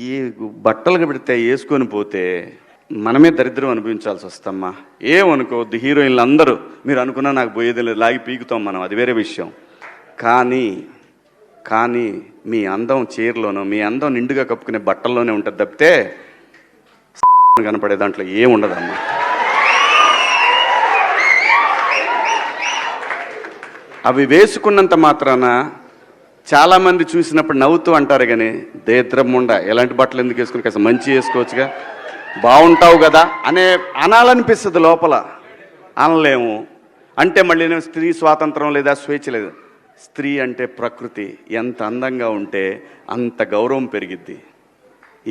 ఏ బట్టలు పెడితే వేసుకొని పోతే మనమే దరిద్రం అనుభవించాల్సి వస్తమ్మా. ఏమనుకోవద్దు, హీరోయిన్లు అందరూ మీరు అనుకున్నా నాకు పోయేది లేదు, లాగి పీకుతాం మనం, అది వేరే విషయం. కానీ మీ అందం చీరలోనో మీ అందం నిండుగా కప్పుకునే బట్టల్లోనే ఉంటుంది తప్పితే కనపడే దాంట్లో ఏముండదమ్మా. అవి వేసుకున్నంత మాత్రాన చాలామంది చూసినప్పుడు నవ్వుతూ అంటారు, కానీ దేద్రముండ ఎలాంటి బట్టలు ఎందుకు వేసుకుని కాస్త మంచి వేసుకోవచ్చుగా, బాగుంటావు కదా అనాలనిపిస్తుంది లోపల. అనలేము. అంటే మళ్ళీ స్త్రీ స్వాతంత్రం లేదా స్వేచ్ఛ లేదు. స్త్రీ అంటే ప్రకృతి, ఎంత అందంగా ఉంటే అంత గౌరవం పెరిగిద్ది.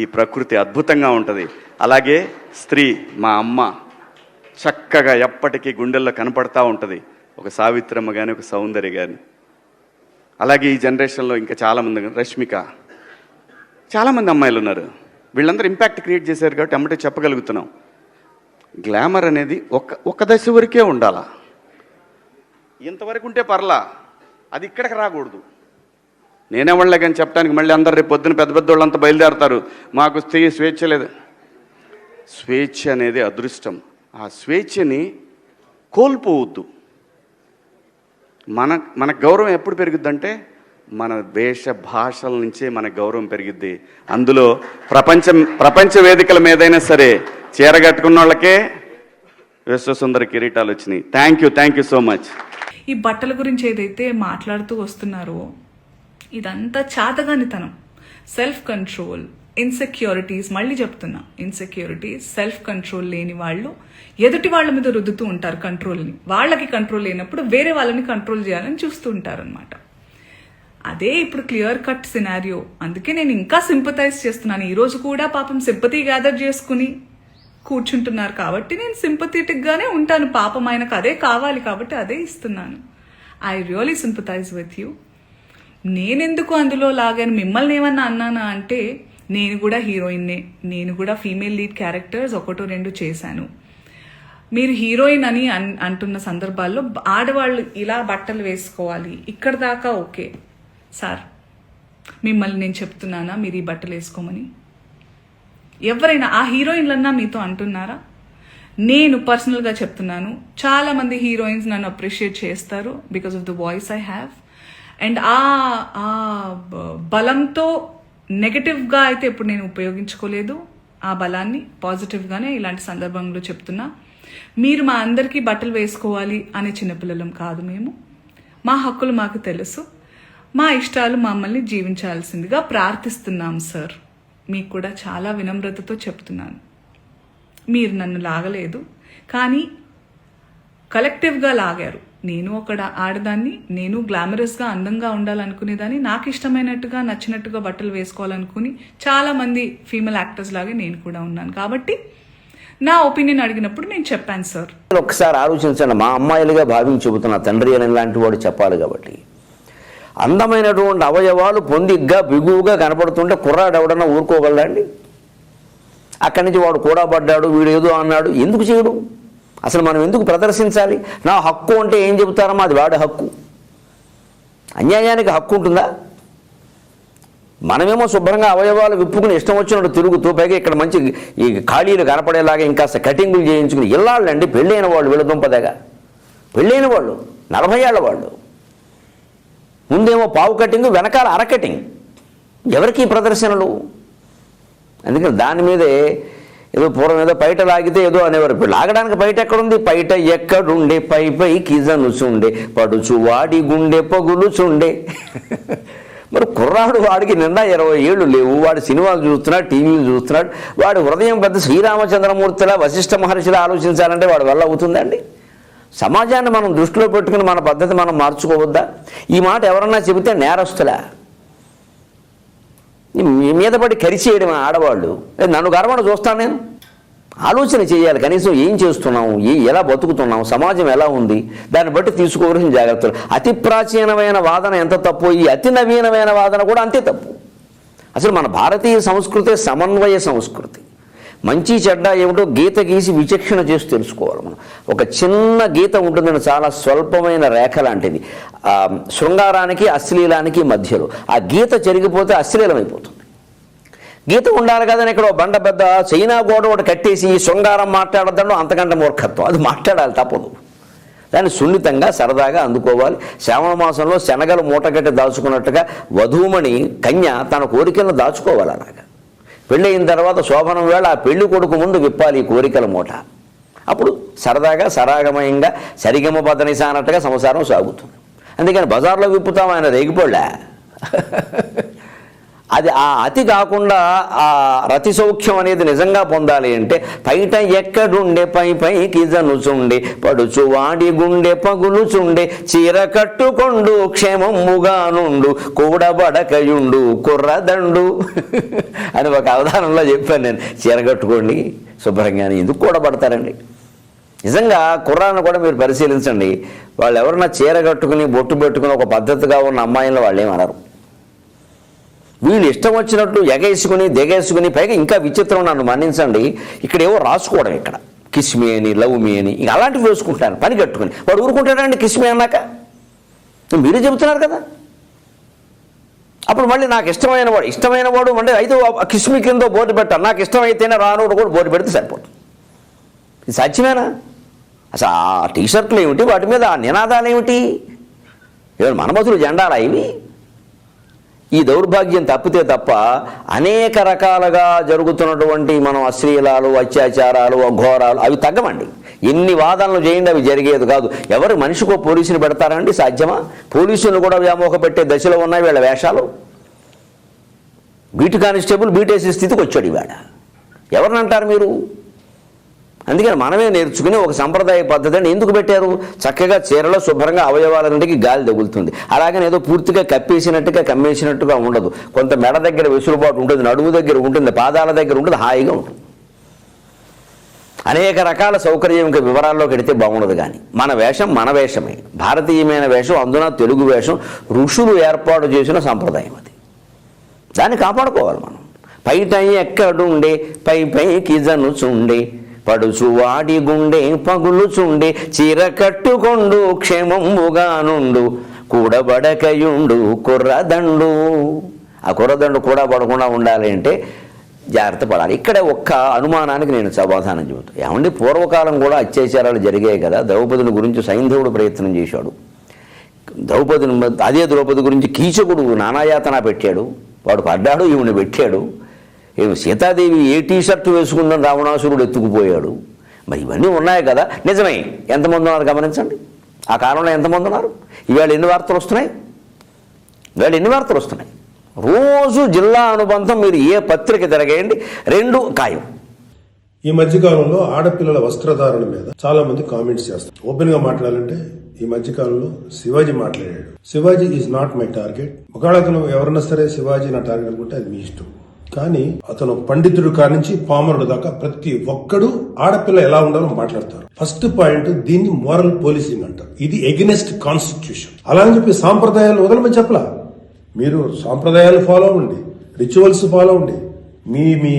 ఈ ప్రకృతి అద్భుతంగా ఉంటుంది. అలాగే స్త్రీ మా అమ్మ చక్కగా ఎప్పటికీ గుండెల్లో కనపడతా ఉంటుంది, ఒక సావిత్రమ్మ కానీ ఒక సౌందర్య కానీ. అలాగే ఈ జనరేషన్లో ఇంకా చాలామంది, రష్మిక, చాలామంది అమ్మాయిలు ఉన్నారు. వీళ్ళందరూ ఇంపాక్ట్ క్రియేట్ చేశారు కాబట్టి అమ్మటే చెప్పగలుగుతున్నాం. గ్లామర్ అనేది ఒక దశ వరకే ఉండాలా, ఇంతవరకు ఉంటే పర్లా, అది ఇక్కడికి రాకూడదు. నేనేవాళ్ళే కానీ చెప్పడానికి మళ్ళీ అందరు రేపు పొద్దున పెద్ద పెద్ద వాళ్ళంతా బయలుదేరతారు, మాకు స్వేచ్ఛ లేదు. స్వేచ్ఛ అనేది అదృష్టం. ఆ స్వేచ్ఛని కోల్పోవద్దు. మన గౌరవం ఎప్పుడు పెరుగుద్దంటే మన వేష భాషల నుంచే మన గౌరవం పెరిగిద్ది. అందులో ప్రపంచ వేదికల మీదైనా సరే చీరగట్టుకున్న వాళ్ళకే విశ్వసుందర కిరీటాలు వచ్చినాయి. Thank you so much. ఈ బట్టల గురించి ఏదైతే మాట్లాడుతూ వస్తున్నారో ఇదంతా చాతగానితనం, సెల్ఫ్ కంట్రోల్, ఇన్సెక్యూరిటీస్. మళ్ళీ చెప్తున్నా, ఇన్సెక్యూరిటీస్, సెల్ఫ్ కంట్రోల్ లేని వాళ్ళు ఎదుటి వాళ్ళ మీద రుద్దుతూ ఉంటారు కంట్రోల్ని. వాళ్ళకి కంట్రోల్ లేనప్పుడు వేరే వాళ్ళని కంట్రోల్ చేయాలని చూస్తూ ఉంటారు అనమాట. అదే ఇప్పుడు క్లియర్ కట్ సినారియో. అందుకే నేను ఇంకా సింపథైజ్ చేస్తున్నాను. ఈరోజు కూడా పాపం సింపతి గ్యాదర్ చేసుకుని కూర్చుంటున్నారు కాబట్టి నేను సింపథెటిక్ గానే ఉంటాను. పాపం ఆయనకు అదే కావాలి కాబట్టి అదే ఇస్తున్నాను. I really sympathise with you. నేనెందుకు అందులో లాగాను, మిమ్మల్ని ఏమన్నా అన్నానా అంటే నేను కూడా హీరోయిన్నే, నేను కూడా ఫీమేల్ లీడ్ క్యారెక్టర్స్ 1-2 చేశాను. మీరు హీరోయిన్ అని అంటున్న సందర్భాల్లో ఆడవాళ్ళు ఇలా బట్టలు వేసుకోవాలి ఇక్కడ దాకా ఓకే సార్, మిమ్మల్ని నేను చెప్తున్నానా మీరు ఈ బట్టలు వేసుకోమని? ఎవరైనా ఆ హీరోయిన్లన్నా మీతో అంటున్నారా? నేను పర్సనల్గా చెప్తున్నాను, చాలా మంది హీరోయిన్స్ నన్ను అప్రిషియేట్ చేస్తారు because of the voice I have. And ఆ బలంతో నెగటివ్గా అయితే ఇప్పుడు నేను ఉపయోగించుకోలేదు. ఆ బలాన్ని పాజిటివ్గానే ఇలాంటి సందర్భంలో చెప్తున్నా. మీరు మా అందరికీ బట్టలు వేసుకోవాలి అనే చిన్నపిల్లలం కాదు మేము. మా హక్కులు మాకు తెలుసు, మా ఇష్టాలు మమ్మల్ని జీవించాల్సిందిగా ప్రార్థిస్తున్నాం సార్. మీకు కూడా చాలా వినమ్రతతో చెప్తున్నాను. మీరు నన్ను లాగలేదు, కానీ కలెక్టివ్గా లాగారు. నేను ఒక ఆడదాన్ని, నేను గ్లామరస్గా అందంగా ఉండాలనుకునేదాన్ని, నాకు ఇష్టమైనట్టుగా నచ్చినట్టుగా బట్టలు వేసుకోవాలనుకుని చాలా మంది ఫీమేల్ యాక్టర్స్ లాగే నేను కూడా ఉన్నాను. కాబట్టి నా ఒపీనియన్ అడిగినప్పుడు నేను చెప్పాను సార్. ఒకసారి ఆలోచించండి, మా అమ్మాయిలుగా భావించి చెబుతున్నా, తండ్రి అని లాంటి వాడు చెప్పాలి కాబట్టి. అందమైనటువంటి అవయవాలు పొందిగ్గా బిగువుగా కనపడుతుంటే కుర్రాడు ఎవడన్నా ఊరుకోగలడండి? అక్కడి నుంచి వాడు కూడా పడ్డాడు, వీడు ఏదో అన్నాడు, ఎందుకు చేయడు? అసలు మనం ఎందుకు ప్రదర్శించాలి? నా హక్కు అంటే ఏం చెబుతారమ్మా, అది వాడి హక్కు. అన్యాయానికి హక్కు ఉంటుందా? మనమేమో శుభ్రంగా అవయవాలు విప్పుకుని ఇష్టం వచ్చినట్టు తిరుగుతూ, పైగా ఇక్కడ మంచి ఈ ఖాళీలు కనపడేలాగా ఇంకాస్త కటింగులు చేయించుకుని ఇల్లాళ్ళండి, పెళ్ళైన వాళ్ళు, వీళ్ళ దుంపదగా పెళ్ళైన వాళ్ళు, 40 ఏళ్ల వాళ్ళు, ముందేమో పావు కటింగ్, వెనకాల అర కటింగ్. ఎవరికి ప్రదర్శనలు? అందుకని దాని మీదే ఏదో పూర్వం ఏదో పైట లాగితే ఏదో అనేవారు. ఇప్పుడు లాగడానికి బయట ఎక్కడుంది? పైట ఎక్కడుండే పై కిజనుచుండే పడుచు వాడి గుండె పగులుచుండే. మరి కుర్రాడు వాడికి నిండా 20 ఏళ్ళు లేవు, వాడు సినిమాలు చూస్తున్నాడు, టీవీలు చూస్తున్నాడు, వాడి హృదయం పెద్ద శ్రీరామచంద్రమూర్తిలా వశిష్ఠ మహర్షిలా ఆలోచించాలంటే వాడి వల్ల అవుతుందండి? సమాజాన్ని మనం దృష్టిలో పెట్టుకుని మన పద్ధతి మనం మార్చుకోవద్దా? ఈ మాట ఎవరన్నా చెబితే నేరస్తులా? మీ మీద పడి కరిచేయడం ఆడవాళ్ళు. నన్ను గర్వణ చూస్తాను నేను? ఆలోచన చేయాలి. కనీసం ఏం చేస్తున్నాము, ఎలా బతుకుతున్నాము, సమాజం ఎలా ఉంది, దాన్ని బట్టి తీసుకోవాల్సిన జాగ్రత్తలు. అతి ప్రాచీనమైన వాదన ఎంత తప్పు, ఈ అతి నవీనమైన వాదన కూడా అంతే తప్పు. అసలు మన భారతీయ సంస్కృతి సమన్వయ సంస్కృతి. మంచి చెడ్డ ఏమిటో గీత గీసి విచక్షణ చేసి తెలుసుకోవాలి మనం. ఒక చిన్న గీత ఉంటుందని, చాలా స్వల్పమైన రేఖ లాంటిది, శృంగారానికి అశ్లీలానికి మధ్యలో. ఆ గీత చెరిగిపోతే అశ్లీలం అయిపోతుంది. గీత ఉండాలి కదని ఇక్కడ ఓ బండ పెద్ద చైనా గోడ ఒకటి కట్టేసి శృంగారం మాట్లాడద్దంలో అంతకంటే మూర్ఖత్వం. అది మాట్లాడాలి, తప్పదు. దాన్ని సున్నితంగా సరదాగా అందుకోవాలి. శ్రావణ మాసంలో శనగలు మూటగట్టి దాచుకున్నట్టుగా వధూమణి కన్య తన కోరికలను దాచుకోవాలి. అలాగా పెళ్ళయిన తర్వాత శోభనం వేళ ఆ పెళ్లి కొడుకు ముందు విప్పాలి ఈ కోరికల మూట. అప్పుడు సరదాగా సరాగమయంగా సరిగమ బదనిసా అన్నట్టుగా సంసారం సాగుతుంది. అందుకని బజార్లో విప్పుతాం, ఆయన రేగిపోళ్ళా. అది ఆ అతి కాకుండా ఆ రతి సౌఖ్యం అనేది నిజంగా పొందాలి అంటే పైట ఎక్కడుండే పైకి జనుచుండే పడుచు వాడి గుండె పగులుచుండే చీర కట్టుకొండు క్షేమముగా నుండు కూడబడకయుండు కుర్రదండు అని ఒక అవధానంలో చెప్పాను నేను. చీర కట్టుకోండి శుభ్రంగా. ఎందుకు కూడబడతారండి? నిజంగా కుర్రాన్ని కూడా మీరు పరిశీలించండి. వాళ్ళు ఎవరన్నా చీర కట్టుకుని బొట్టు పెట్టుకుని ఒక పద్ధతిగా ఉన్న అమ్మాయిలను వాళ్ళు ఏమనరు. వీళ్ళు ఇష్టం వచ్చినట్టు ఎగేసుకుని దిగేసుకుని, పైగా ఇంకా విచిత్రం, నన్ను మన్నించండి, ఇక్కడ ఏవో రాసుకోవడం, ఇక్కడ కిస్మి అని లవ్ మీ అని ఇక అలాంటివి వేసుకుంటారు పని కట్టుకుని. వాడు ఊరుకుంటాడండి కిస్మి అన్నాక? మీరే చెబుతున్నారు కదా. అప్పుడు మళ్ళీ నాకు ఇష్టమైన వాడు అంటే అయితే కిస్మి కింద బోర్డు పెట్టాను, నాకు ఇష్టమైతేనే రానోడు కూడా బోర్డు పెడితే సరిపోతుంది. ఇది సాధ్యమేనా? అసలు ఆ టీషర్ట్లు ఏమిటి, వాటి మీద ఆ నినాదాలు ఏమిటి? ఏమైనా మనమతులు జెండాలా ఇవి? ఈ దౌర్భాగ్యం తప్పితే తప్ప అనేక రకాలుగా జరుగుతున్నటువంటి మనం అశ్లీలాలు, అత్యాచారాలు, అఘోరాలు అవి తగ్గమండి. ఎన్ని వాదనలు చేయండి, అవి జరిగేది కాదు. ఎవరు మనిషికో పోలీసుని పెడతారండి? సాధ్యమా? పోలీసులను కూడా వ్యామోహ పెట్టే దశలో ఉన్నాయి వీళ్ళ వేషాలు. బీటు కానిస్టేబుల్ బీటేసే స్థితికి వచ్చాడు ఇవాడ. ఎవరిని అంటారు మీరు? అందుకని మనమే నేర్చుకుని ఒక సంప్రదాయ పద్ధతిని ఎందుకు పెట్టారు? చక్కగా చీరలో శుభ్రంగా అవయవాలన్నిటికీ గాలి తగులుతుంది. అలాగని ఏదో పూర్తిగా కప్పేసినట్టుగా కమ్మేసినట్టుగా ఉండదు. కొంత మెడ దగ్గర వెసులుబాటు ఉంటుంది, నడుము దగ్గర ఉంటుంది, పాదాల దగ్గర ఉంటుంది, హాయిగా ఉంటుంది. అనేక రకాల సౌకర్యం ఇంకా వివరాల్లోకి వెడితే బాగుండదు. కానీ మన వేషం మన వేషమే, భారతీయమైన వేషం, అందున తెలుగు వేషం ఋషులు ఏర్పాటు చేసిన సంప్రదాయం అది. దాన్ని కాపాడుకోవాలి మనం. పైట ఎక్కడుండే పైకి జనుచుండే పడుచు వాడి గుండె పగులుచుండే చీర కట్టుకొండు క్షేమముగా నుండు కూడబడకయుండు కుర్రదండు. ఆ కుర్రదండు కూడా పడకుండా ఉండాలి అంటే జాగ్రత్త పడాలి. ఇక్కడ ఒక్క అనుమానానికి నేను సమాధానం చెబుతాను. ఏమండి, పూర్వకాలం కూడా అత్యాచారాలు జరిగాయి కదా. ద్రౌపదిని గురించి సైంధవుడు ప్రయత్నం చేశాడు. అదే ద్రౌపది గురించి కీచకుడు నానాయాతన పెట్టాడు. వాడు పడ్డాడు, ఈవిని పెట్టాడు. సీతాదేవి ఏ టీషర్టు వేసుకుందని రావణాసురుడు ఎత్తుకుపోయాడు. మరి ఇవన్నీ ఉన్నాయి కదా. నిజమే, ఎంతమంది ఉన్నారు గమనించండి. ఆ కాలంలో ఎంతమంది ఉన్నారు? ఇవాళ ఎన్ని వార్తలు వస్తున్నాయి? రోజు జిల్లా అనుబంధం మీరు ఏ పత్రిక తిరగేయండి, రెండు ఖాయం. ఈ మధ్యకాలంలో ఆడపిల్లల వస్త్రధారణ మీద చాలా మంది కామెంట్స్ చేస్తారు. ఓపెన్ గా మాట్లాడాలంటే ఈ మధ్యకాలంలో శివాజీ మాట్లాడాడు. Shivaji is not my target. ఒకవేళ అతను ఎవరన్నా సరే శివాజీ నా టార్గెట్ అనుకుంటే అది మీ ఇష్టం. కానీ అతను పండితుడు కానించి పామరుడు దాకా ప్రతి ఒక్కడు ఆడపిల్ల ఎలా ఉండాలో మాట్లాడతారు. ఫస్ట్ పాయింట్, దీన్ని మోరల్ పోలీసింగ్ అంటారు. ఇది ఎగెనెస్ట్ కాన్స్టిట్యూషన్. అలా అని చెప్పి సాంప్రదాయాలు వదలమని చెప్పలా. మీరు సాంప్రదాయాలు ఫాలో అవ్వండి, రిచువల్స్ ఫాలో అవ్వండి, మీ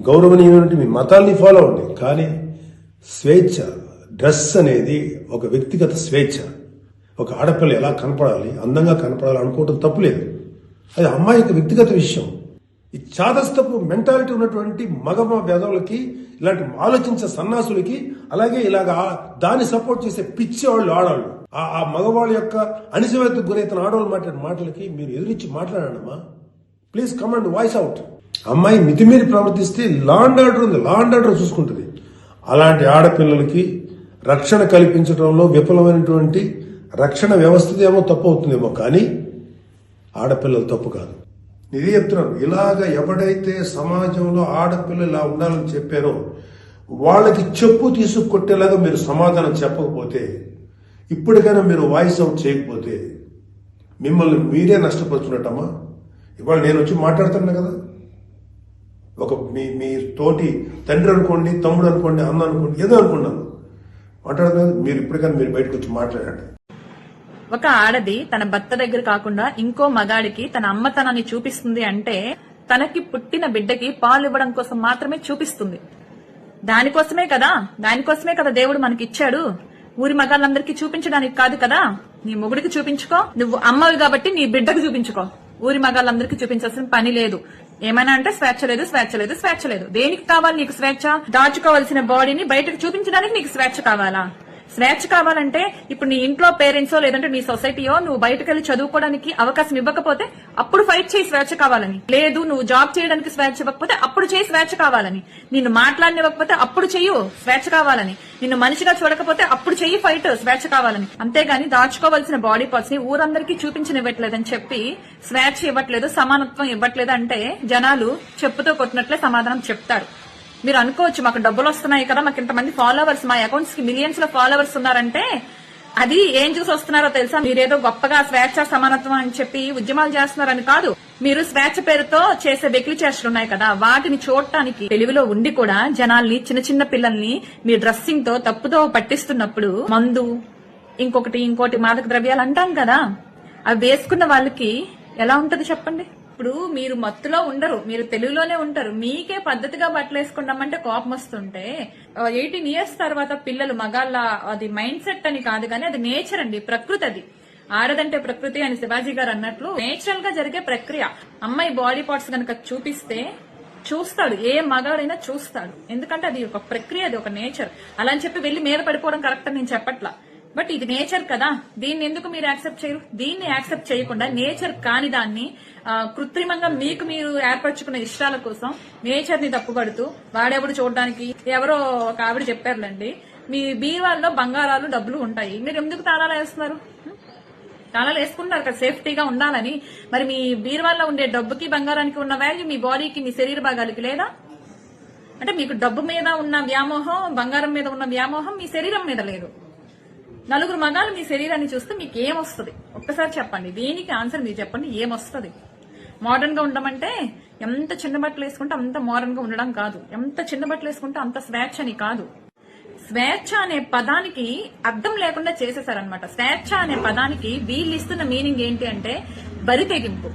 గౌరవనీయమైన మీ మతాల్ని ఫాలో అవ్వండి. కానీ స్వేచ్ఛ, డ్రెస్ అనేది ఒక వ్యక్తిగత స్వేచ్ఛ. ఒక ఆడపిల్ల ఎలా కనపడాలి, అందంగా కనపడాలి అనుకోవటం తప్పులేదు. అది అమ్మాయి యొక్క వ్యక్తిగత విషయం. ఈ చాదస్తపు మెంటాలిటీ ఉన్నటువంటి మగ పేదవులకి, ఇలాంటి ఆలోచించే సన్నాసులకి, అలాగే ఇలాగా దాన్ని సపోర్ట్ చేసే పిచ్చి వాళ్ళు ఆడవాళ్ళు, ఆ మగవాళ్ళ యొక్క అణిచివేతకు గురైతున్న ఆడవాళ్ళు మాట్లాడే మాటలకి మీరు ఎదురించి మాట్లాడమ్మా. Please come and voice out. అమ్మాయి మితిమీరి ప్రవర్తిస్తే లా అండ్ ఆర్డర్ ఉంది, లా అండ్ ఆర్డర్ చూసుకుంటుంది. అలాంటి ఆడపిల్లలకి రక్షణ కల్పించడంలో విఫలమైనటువంటి రక్షణ వ్యవస్థ ఏమో తప్పు అవుతుందేమో, కానీ ఆడపిల్లలు తప్పు కాదు. ఇది చెప్తున్నాను. ఇలాగ ఎవడైతే సమాజంలో ఆడపిల్లలు ఇలా ఉండాలని చెప్పారో వాళ్ళకి చెప్పు తీసుకొట్టేలాగా మీరు సమాధానం చెప్పకపోతే, ఇప్పటికైనా మీరు వాయిస్ అవుట్ చేయకపోతే మిమ్మల్ని మీరే నష్టపరుచున్నట్టమ్మా. ఇవాళ నేను వచ్చి మాట్లాడుతున్నా కదా, ఒక మీ తోటి తండ్రి అనుకోండి, తమ్ముడు అనుకోండి, అన్న అనుకోండి, ఏదో అనుకున్నాను మాట్లాడుతున్నా. మీరు ఇప్పటికైనా మీరు బయటకు వచ్చి మాట్లాడండి. ఒక ఆడది తన భర్త దగ్గర కాకుండా ఇంకో మగాడికి తన అమ్మతనాన్ని చూపిస్తుంది అంటే తనకి పుట్టిన బిడ్డకి పాలు ఇవ్వడం కోసం మాత్రమే చూపిస్తుంది. దానికోసమే కదా దేవుడు మనకి ఇచ్చాడు. ఊరి మగాళ్ళందరికీ చూపించడానికి కాదు కదా. నీ మొగుడికి చూపించుకో, నువ్వు అమ్మవి కాబట్టి నీ బిడ్డకు చూపించుకో. ఊరి మగాళ్ళందరికీ చూపించాల్సిన పని లేదు. ఏమైనా అంటే స్వేచ్ఛ లేదు, స్వేచ్ఛ లేదు, స్వేచ్ఛ లేదు. దేనికి కావాలి నీకు స్వేచ్ఛ? దాచుకోవాల్సిన బాడీని బయటకు చూపించడానికి నీకు స్వేచ్ఛ కావాలా? స్వేచ్ఛ కావాలంటే ఇప్పుడు నీ ఇంట్లో పేరెంట్సో లేదంటే నీ సొసైటీయో నువ్వు బయటకు వెళ్ళి చదువుకోవడానికి అవకాశం ఇవ్వకపోతే అప్పుడు ఫైట్ చేయి స్వేచ్ఛ కావాలని. లేదు నువ్వు జాబ్ చేయడానికి స్వేచ్ఛ ఇవ్వకపోతే అప్పుడు చేయి స్వేచ్ఛ కావాలని. నిన్ను మాట్లాడనివ్వకపోతే అప్పుడు చెయ్యు స్వేచ్ఛ కావాలని. నిన్ను మనిషిగా చూడకపోతే అప్పుడు చెయ్యి ఫైట్ స్వేచ్ఛ కావాలని. అంతేగాని దాచుకోవాల్సిన బాడీ పార్ట్స్ ని ఊరందరికీ చూపించనివ్వట్లేదని చెప్పి స్వేచ్ఛ ఇవ్వట్లేదు, సమానత్వం ఇవ్వట్లేదు అంటే జనాలు చెప్పుతో కొట్టినట్లే సమాధానం చెప్తారు. మీరు అనుకోవచ్చు మాకు డబ్బులు వస్తున్నాయి కదా, మాకు ఇంతమంది ఫాలోవర్స్, మా అకౌంట్స్ కి మిలియన్స్ లో ఫాలోవర్స్ ఉన్నారంటే అది ఏం చూసి వస్తున్నారో తెలుసా? మీరేదో గొప్పగా స్వేచ్ఛ సమానత్వం అని చెప్పి ఉద్యమాలు చేస్తున్నారని కాదు. మీరు స్వేచ్ఛ పేరుతో చేసే వెకిలి చేష్టలున్నాయి కదా, వాటిని చూడటానికి తెలివిలో ఉండి కూడా జనాల్ని, చిన్న చిన్న పిల్లల్ని మీ డ్రెస్సింగ్ తో తప్పుదో పట్టిస్తున్నప్పుడు మందు ఇంకోటి మాదక ద్రవ్యాలు అంటాం కదా, అవి వేసుకున్న వాళ్ళకి ఎలా ఉంటది చెప్పండి? ఇప్పుడు మీరు మత్తులో ఉండరు, మీరు తెలుగులోనే ఉంటారు. మీకే పద్ధతిగా బట్టలు వేసుకుంటామంటే కోపం వస్తుంటే 18 years తర్వాత పిల్లలు మగాళ్ళ అది మైండ్ సెట్ అని కాదు కానీ అది నేచర్ అండి, ప్రకృతి. అది ఆడదంటే ప్రకృతి అని శివాజీ గారు అన్నట్లు నేచురల్ గా జరిగే ప్రక్రియ. అమ్మాయి బాడీ పార్ట్స్ కనుక చూపిస్తే చూస్తాడు, ఏ మగాడైనా చూస్తాడు. ఎందుకంటే అది ఒక ప్రక్రియ, అది ఒక నేచర్. అలా అని చెప్పి వెళ్లి మీద పడిపోవడం కరెక్ట్ అని నేను చెప్పట్లా, బట్ ఇది నేచర్ కదా, దీన్ని ఎందుకు మీరు యాక్సెప్ట్ చేయరు? దీన్ని యాక్సెప్ట్ చేయకుండా నేచర్ కాని దాన్ని కృత్రిమంగా మీకు మీరు ఏర్పరచుకున్న ఇష్టాల కోసం నేచర్ ని తప్పుపడుతూ వాడెవడు చూడడానికి. ఎవరో ఒక ఆవిడ చెప్పారులేండి, మీ బీరువాల్లో బంగారాలు డబ్బులు ఉంటాయి, మీరు ఎందుకు తాళాలు వేస్తున్నారు? తాళాలు వేసుకుంటున్నారు కదా సేఫ్టీగా ఉండాలని. మరి మీ బీరువాల్లో ఉండే డబ్బుకి బంగారానికి ఉన్న వాల్యూ మీ బాడీకి, మీ శరీర భాగాలకి లేదా? అంటే మీకు డబ్బు మీద ఉన్న వ్యామోహం, బంగారం మీద ఉన్న వ్యామోహం మీ శరీరం మీద లేదు. నలుగురు మగాళ్ళు మీ శరీరాన్ని చూస్తే మీకు ఏమొస్తుంది ఒక్కసారి చెప్పండి. దీనికి ఆన్సర్ మీరు చెప్పండి, ఏమొస్తుంది? మోడర్న్ గా ఉండమంటే ఎంత చిన్న బట్టలు వేసుకుంటే అంత మోడర్న్ గా ఉండడం కాదు, ఎంత చిన్న బట్టలు వేసుకుంటే అంత స్వేచ్ఛ అని కాదు. స్వేచ్ఛ అనే పదానికి అర్థం లేకుండా చేసేసారనమాట. స్వేచ్ఛ అనే పదానికి వీళ్ళు ఇస్తున్న మీనింగ్ ఏంటి అంటే బరి తెగింపు.